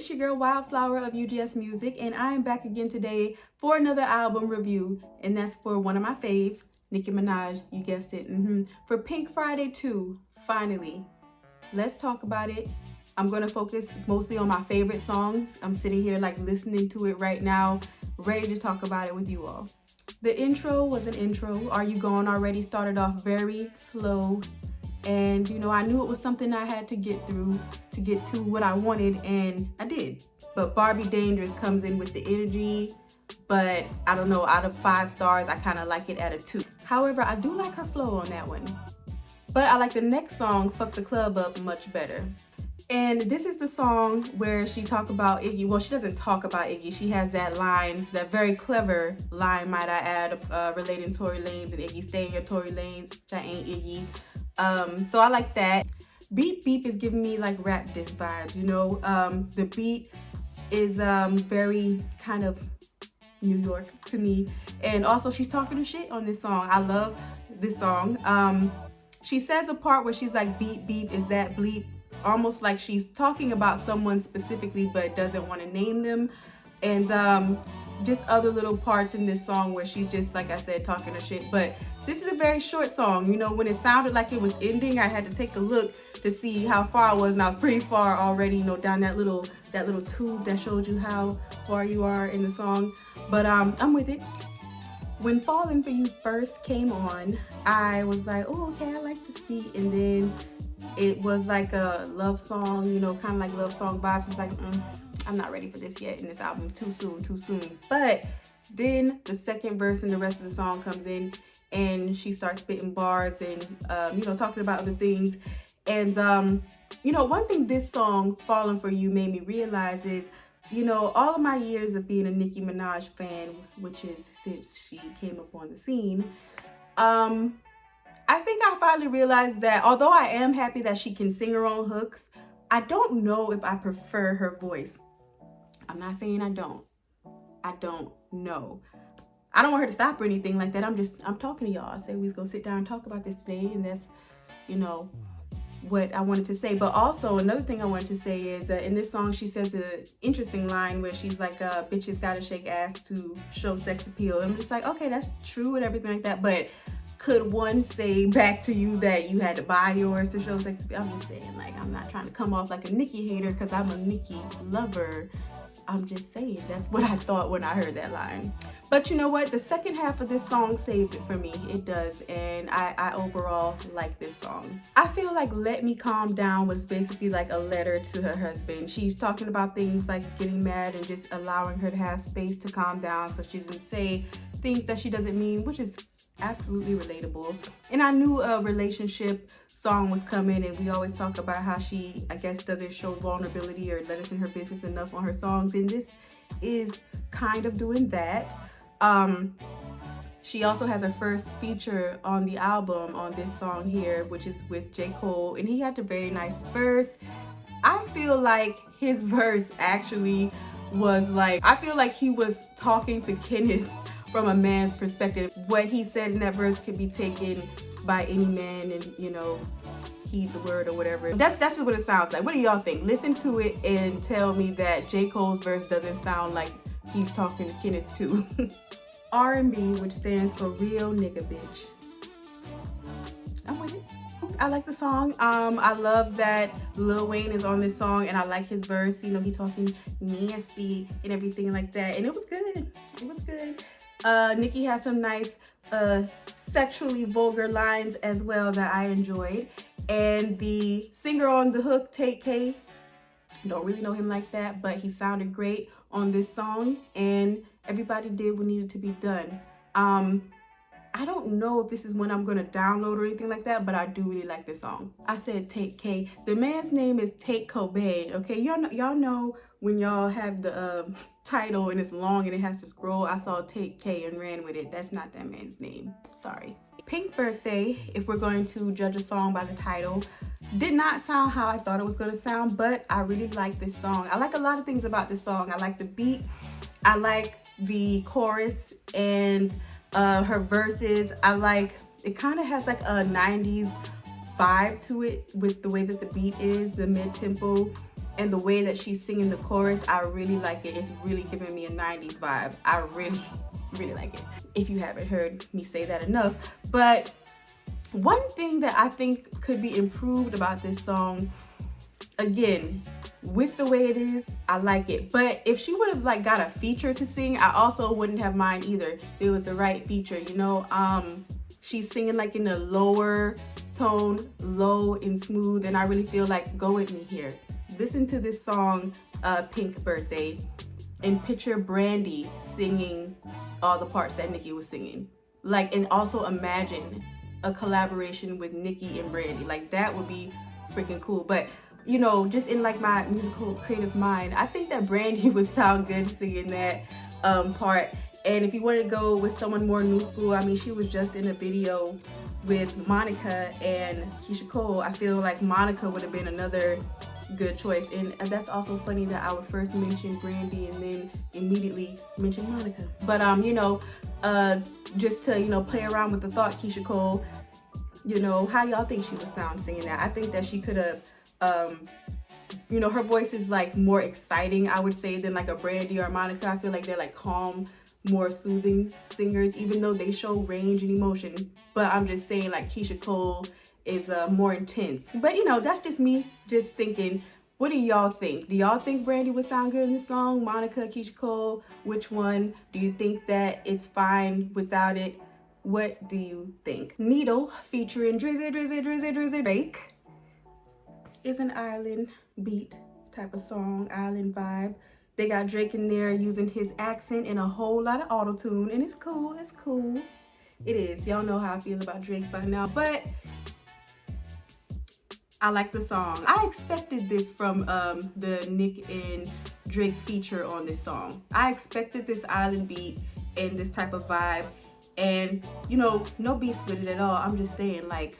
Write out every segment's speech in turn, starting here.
it's your girl Wildflower of UGS Music, and I am back again today for another album review, and that's for one of my faves, Nicki Minaj, you guessed it, for Pink Friday 2, finally. Let's talk about it. I'm gonna focus mostly on my favorite songs. I'm sitting here like listening to it right now, ready to talk about it with you all. The intro was an intro. Are You Gone Already started off very slow, and you know, I knew it was something I had to get through to get to what I wanted, and I did. But Barbie Dangerous comes in with the energy, but I don't know, out of 5 stars, I kind of like it at a 2. However, I do like her flow on that one. But I like the next song, Fuck the Club Up, much better. And this is the song where she talks about Iggy. Well, she doesn't talk about Iggy. She has that line, that very clever line, might I add, relating Tory Lanez and Iggy. Stay in your Tory Lanez, which I ain't Iggy. So I like that. Beep Beep is giving me like rap diss vibes, you know. The beat is very kind of New York to me. And also she's talking her shit on this song. I love this song. She says a part where she's like, beep beep, is that bleep? Almost like she's talking about someone specifically but doesn't want to name them. And just other little parts in this song where she's just, like I said, talking her shit. But this is a very short song. You know, when it sounded like it was ending, I had to take a look to see how far I was, and I was pretty far already, you know, down that little tube that showed you how far you are in the song. But I'm with it. When Falling For You first came on, I was like, oh, okay, I like this beat. And then it was like a love song, you know, kind of like love song vibes. It's like, I'm not ready for this yet in this album. Too soon. But then the second verse and the rest of the song comes in, and she starts spitting bars and, you know, talking about other things. And, you know, one thing this song, Falling For You, made me realize is, you know, all of my years of being a Nicki Minaj fan, which is since she came up on the scene, I think I finally realized that although I am happy that she can sing her own hooks, I don't know if I prefer her voice. I'm not saying I don't. I don't know. I don't want her to stop or anything like that. I'm talking to y'all. I said we was gonna sit down and talk about this today, and that's, you know, what I wanted to say. But also another thing I wanted to say is that in this song she says an interesting line where she's like, bitches gotta shake ass to show sex appeal. And I'm just like, okay, that's true and everything like that, but could one say back to you that you had to buy yours to show sex appeal? I'm just saying, like, I'm not trying to come off like a Nicki hater because I'm a Nicki lover. I'm just saying, that's what I thought when I heard that line. But you know what? The second half of this song saves it for me. It does. And I overall like this song. I feel like Let Me Calm Down was basically like a letter to her husband. She's talking about things like getting mad and just allowing her to have space to calm down so she doesn't say things that she doesn't mean, which is absolutely relatable. And I knew a relationship song was coming, and we always talk about how she, I guess, doesn't show vulnerability or let us in her business enough on her songs, and this is kind of doing that. She also has her first feature on the album on this song here, which is with J. Cole, and he had a very nice verse. I feel like his verse actually was like, I feel like he was talking to Kenneth from a man's perspective. What he said in that verse could be taken by any man and, you know, heed the word or whatever. That's just what it sounds like. What do y'all think? Listen to it and tell me that J. Cole's verse doesn't sound like he's talking to Kenneth too. R&B, which stands for Real Nigga Bitch. I'm with it. I like the song. I love that Lil Wayne is on this song, and I like his verse. You know, he talking nasty and everything like that, and it was good. It was good. Nicki has some nice sexually vulgar lines as well that I enjoyed. And the singer on the hook, Take K, don't really know him like that, but he sounded great on this song, and everybody did what needed to be done. I don't know if this is one I'm gonna download or anything like that, but I do really like this song. I said Take K. The man's name is Take Cobain, okay? Y'all know when y'all have the title and it's long and it has to scroll. I saw Take K and ran with it. That's not that man's name. Sorry. Pink Birthday, if we're going to judge a song by the title, did not sound how I thought it was going to sound, but I really like this song. I like a lot of things about this song. I like the beat. I like the chorus and her verses. I like, it kind of has like a 90s vibe to it with the way that the beat is, the mid-tempo, and the way that she's singing the chorus. I really like it. It's really giving me a 90s vibe. I really, really like it. If you haven't heard me say that enough. But one thing that I think could be improved about this song, again, with the way it is, I like it. But if she would have like got a feature to sing, I also wouldn't have mind either. If it was the right feature, you know. She's singing like in a lower tone, low and smooth, and I really feel like go with me here. Listen to this song, Pink Birthday, and picture Brandy singing all the parts that Nicki was singing. Like, and also imagine a collaboration with Nicki and Brandy. Like, that would be freaking cool. But you know, just in like my musical creative mind, I think that Brandy would sound good singing that part. And if you wanted to go with someone more new school, I mean, she was just in a video with Monica and Keisha Cole. I feel like Monica would have been another good choice. And that's also funny that I would first mention Brandy and then immediately mention Monica. But you know, just to, you know, play around with the thought, Keisha Cole, you know, how y'all think she would sound singing that? I think that she could have, you know, her voice is like more exciting, I would say, than like a Brandy or a Monica. I feel like they're like calm, more soothing singers, even though they show range and emotion. But I'm just saying, like, Keisha Cole is more intense. But you know, that's just me just thinking. What do y'all think? Do y'all think Brandy would sound good in this song? Monica, Keisha Cole, which one? Do you think that it's fine without it? What do you think? Needle featuring Drizzy Drake is an island beat type of song, island vibe. They got Drake in there using his accent and a whole lot of auto-tune, and it's cool, it's cool. It is. Y'all know how I feel about Drake by now, but I like the song. I expected this from the Nick and Drake feature on this song. I expected this island beat and this type of vibe, and you know, no beefs with it at all. I'm just saying, like,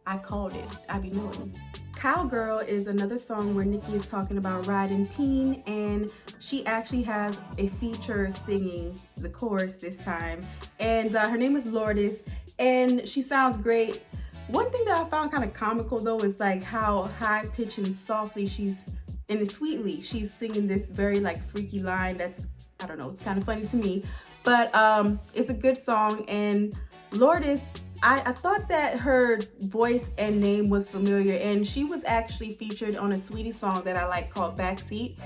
I called it. I be knowing. Cowgirl is another song where Nicki is talking about riding Peen, and she actually has a feature singing the chorus this time. And her name is Lourdes, and she sounds great. One thing that I found kind of comical though is like how high pitched and softly and sweetly she's singing this very like freaky line. That's, I don't know, it's kind of funny to me, but it's a good song. And Lourdes, I thought that her voice and name was familiar, and she was actually featured on a Sweetie song that I like called Backseat.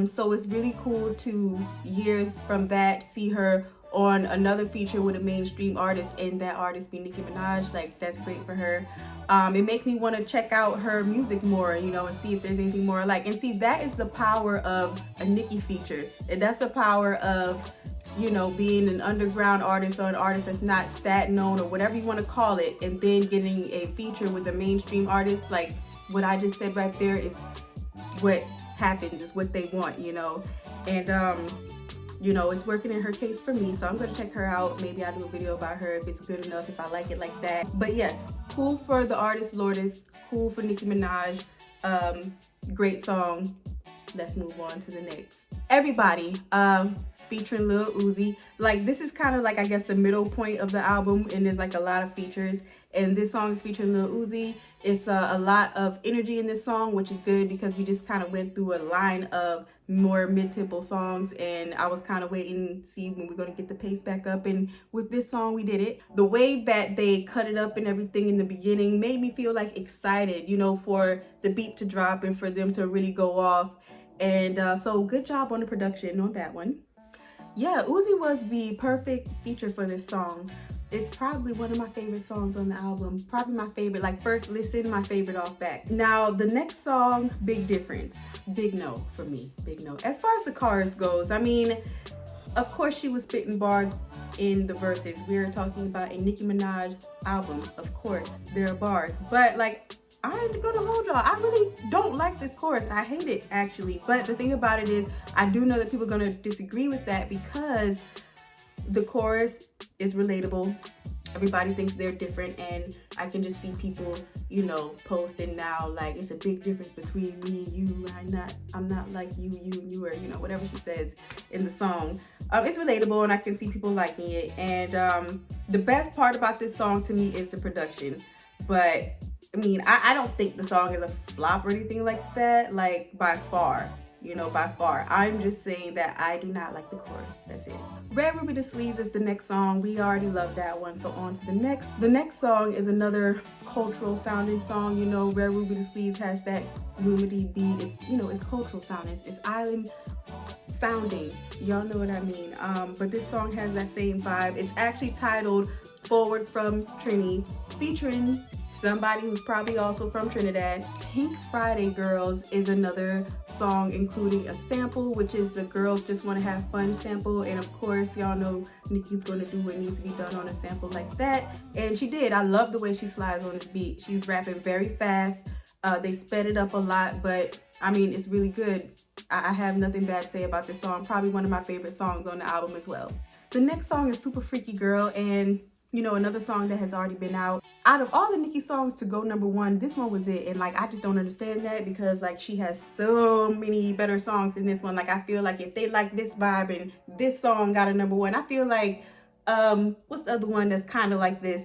So it's really cool to, years from that, see her on another feature with a mainstream artist, and that artist be Nicki Minaj. Like, that's great for her. It makes me want to check out her music more, you know, and see if there's anything more I like. And see, that is the power of a Nicki feature, and that's the power of, you know, being an underground artist or an artist that's not that known or whatever you want to call it, and then getting a feature with a mainstream artist. Like what I just said right there is what happens, is what they want, you know. And you know, it's working in her case for me, so I'm gonna check her out. Maybe I'll do a video about her if it's good enough, if I like it like that. But yes, cool for the artist Lourdes, cool for Nicki Minaj. Great song. Let's move on to the next. Everybody, featuring Lil Uzi. Like, this is kind of like, I guess, the middle point of the album, and there's like a lot of features, and this song is featuring Lil Uzi. It's a lot of energy in this song, which is good because we just kind of went through a line of more mid-tempo songs, and I was kind of waiting to see when we're going to get the pace back up, and with this song we did it. The way that they cut it up and everything in the beginning made me feel like excited, you know, for the beat to drop and for them to really go off. And so good job on the production on that one. Yeah, Uzi was the perfect feature for this song. It's probably one of my favorite songs on the album. Probably my favorite, like first listen, my favorite off back. Now the next song, Big Difference. Big no for me, big no. As far as the chorus goes, I mean, of course she was spitting bars in the verses. We're talking about a Nicki Minaj album, of course, there are bars. But like, I ain't gonna hold y'all, I really don't like this chorus. I hate it, actually. But the thing about it is, I do know that people are gonna disagree with that because the chorus is relatable. Everybody thinks they're different, and I can just see people, you know, posting now like it's a big difference between me and you. I'm not like you and you, or you know, whatever she says in the song. It's relatable, and I can see people liking it. And the best part about this song to me is the production. But I mean, I don't think the song is a flop or anything like that, like by far, you know, by far. I'm just saying that I do not like the chorus. That's it. Red Ruby Da Sleeze is the next song. We already love that one, so on to the next. The next song is another cultural sounding song. You know, Red Ruby Da Sleeze has that Lumity beat. It's, you know, it's cultural sounding. It's island sounding. Y'all know what I mean. But this song has that same vibe. It's actually titled Forward from Trini, featuring somebody who's probably also from Trinidad. Pink Friday Girls is another song including a sample, which is the Girls Just Want to Have Fun sample. And of course, y'all know Nicki's going to do what needs to be done on a sample like that. And she did. I love the way she slides on this beat. She's rapping very fast. They sped it up a lot, but I mean, it's really good. I have nothing bad to say about this song. Probably one of my favorite songs on the album as well. The next song is Super Freaky Girl, and you know, another song that has already been out. Out of all the Nicki songs to go #1, this one was it. And like, I just don't understand that, because like, she has so many better songs than this one. Like, I feel like if they like this vibe and this song got a #1, I feel like, what's the other one that's kind of like this?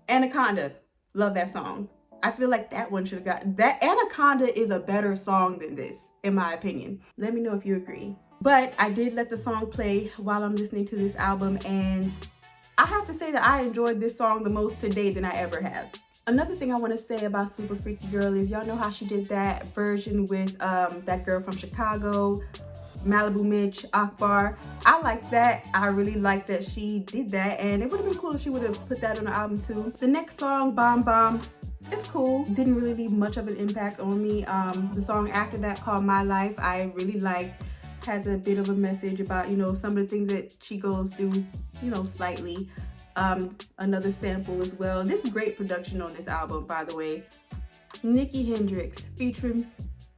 Anaconda. Love that song. I feel like that one should have got, that Anaconda is a better song than this, in my opinion. Let me know if you agree. But I did let the song play while I'm listening to this album, and I have to say that I enjoyed this song the most today than I ever have. Another thing I want to say about Super Freaky Girl is, y'all know how she did that version with that girl from Chicago, Malibu Mitch, Akbar. I like that. I really like that she did that, and it would have been cool if she would have put that on the album too. The next song, Bomb Bomb, it's cool. Didn't really leave much of an impact on me. The song after that, called My Life, I really liked. Has a bit of a message about, you know, some of the things that she goes through, you know, slightly. Another sample as well. This is great production on this album, by the way. Nicki Hendrix featuring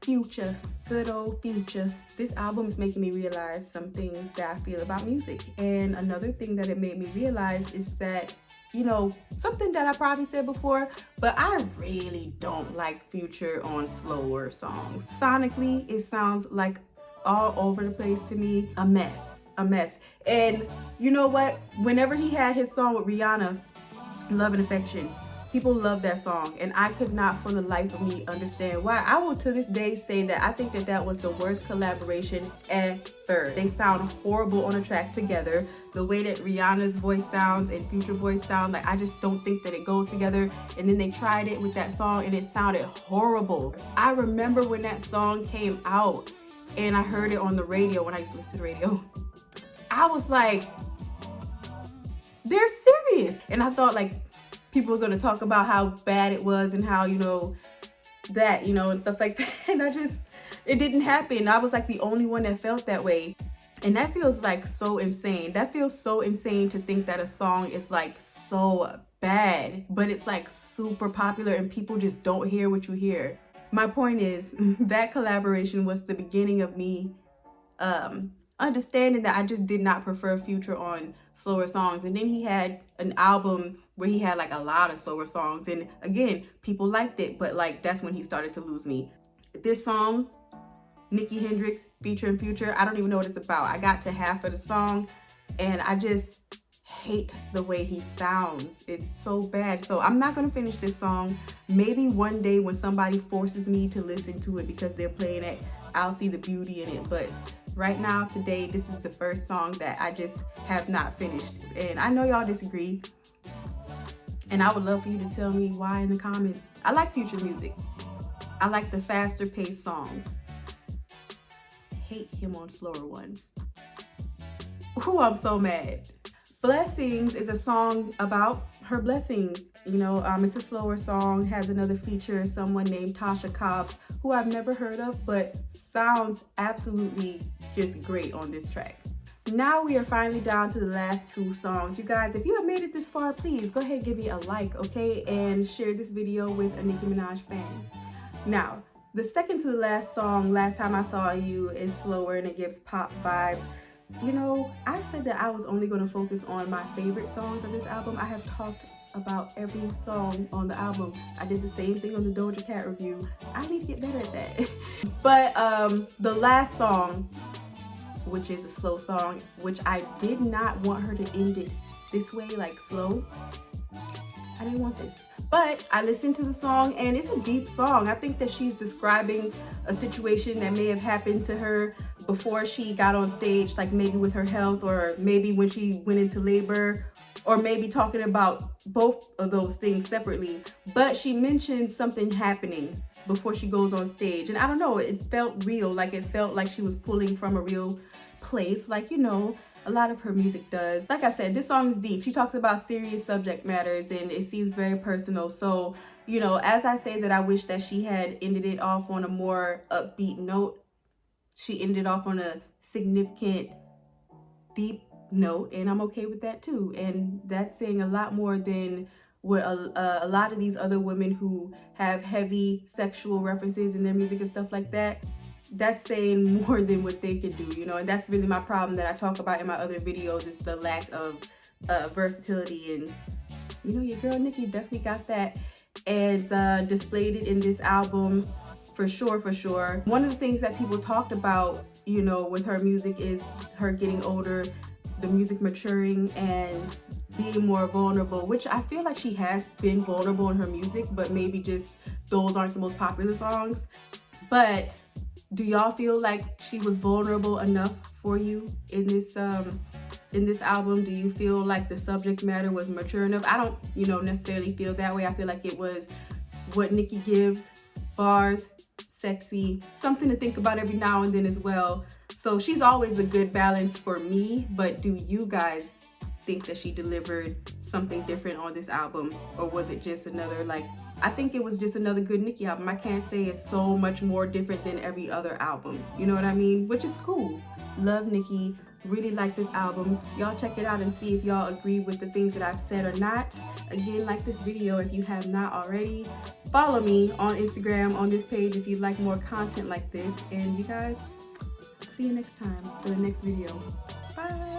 Future, good old Future. This album is making me realize some things that I feel about music. And another thing that it made me realize is that, you know, something that I probably said before, but I really don't like Future on slower songs. Sonically, it sounds like all over the place to me. A mess. And you know what? Whenever he had his song with Rihanna, Love and Affection, people love that song, and I could not for the life of me understand why. I will to this day say that I think that that was the worst collaboration ever. They sound horrible on a track together. The way that Rihanna's voice sounds and Future voice sound, like, I just don't think that it goes together. And then they tried it with that song and it sounded horrible. I remember when that song came out and I heard it on the radio, when I used to listen to the radio, I was like, they're serious. And I thought like people were gonna talk about how bad it was and how, you know, that, you know, and stuff like that. And it didn't happen. I was like the only one that felt that way. And that feels like so insane. That feels so insane to think that a song is like so bad, but it's like super popular and people just don't hear what you hear. My point is, that collaboration was the beginning of me understanding that I just did not prefer Future on slower songs. And then he had an album where he had like a lot of slower songs, and again, people liked it, but like that's when he started to lose me. This song, Nicki Hendrix featuring Future, I don't even know what it's about. I got to half of the song and I just hate the way he sounds. It's so bad. So I'm not gonna finish this song. Maybe one day when somebody forces me to listen to it because they're playing it, I'll see the beauty in it. But right now, today, this is the first song that I just have not finished. And I know y'all disagree, and I would love for you to tell me why in the comments. I like Future music. I like the faster paced songs. Hate him on slower ones. Ooh, I'm so mad. Blessings is a song about her blessing. You know, it's a slower song, has another feature, someone named Tasha Cobbs, who I've never heard of, but sounds absolutely just great on this track. Now we are finally down to the last two songs. You guys, if you have made it this far, please go ahead and give me a like, okay? And share this video with a Nicki Minaj fan. Now, the second to the last song, Last Time I Saw You, is slower and it gives pop vibes. You know, I said that I was only going to focus on my favorite songs of this album. I have talked about every song on the album. I did the same thing on the Doja Cat review. I need to get better at that. But the last song, which is a slow song, which I did not want her to end it this way, like slow. I didn't want this. But I listened to the song and it's a deep song. I think that she's describing a situation that may have happened to her before she got on stage, like maybe with her health, or maybe when she went into labor, or maybe talking about both of those things separately. But she mentioned something happening before she goes on stage. And I don't know, it felt real. Like it felt like she was pulling from a real place. Like, you know, a lot of her music does. Like I said, this song is deep. She talks about serious subject matters and it seems very personal. So, you know, as I say that I wish that she had ended it off on a more upbeat note, she ended off on a significant, deep note, and I'm okay with that too. And that's saying a lot more than what a lot of these other women who have heavy sexual references in their music and stuff like that, that's saying more than what they could do, you know. And that's really my problem that I talk about in my other videos, is the lack of versatility. And you know, your girl Nicki definitely got that, and displayed it in this album for sure, for sure. One of the things that people talked about, you know, with her music is her getting older, the music maturing and being more vulnerable, which I feel like she has been vulnerable in her music, but maybe just those aren't the most popular songs. But do y'all feel like she was vulnerable enough for you in this album? Do you feel like the subject matter was mature enough? I don't, you know, necessarily feel that way. I feel like it was what Nicki gives, bars, sexy, something to think about every now and then as well. So she's always a good balance for me. But do you guys think that she delivered something different on this album, or was it just another, like, I think it was just another good Nicki album. I can't say it's so much more different than every other album, you know what I mean? Which is cool. Love Nicki, really like this album. Y'all check it out and see if y'all agree with the things that I've said or not. Again, like this video if you have not already. Follow me on Instagram on this page if you'd like more content like this. And you guys, see you next time for the next video. Bye.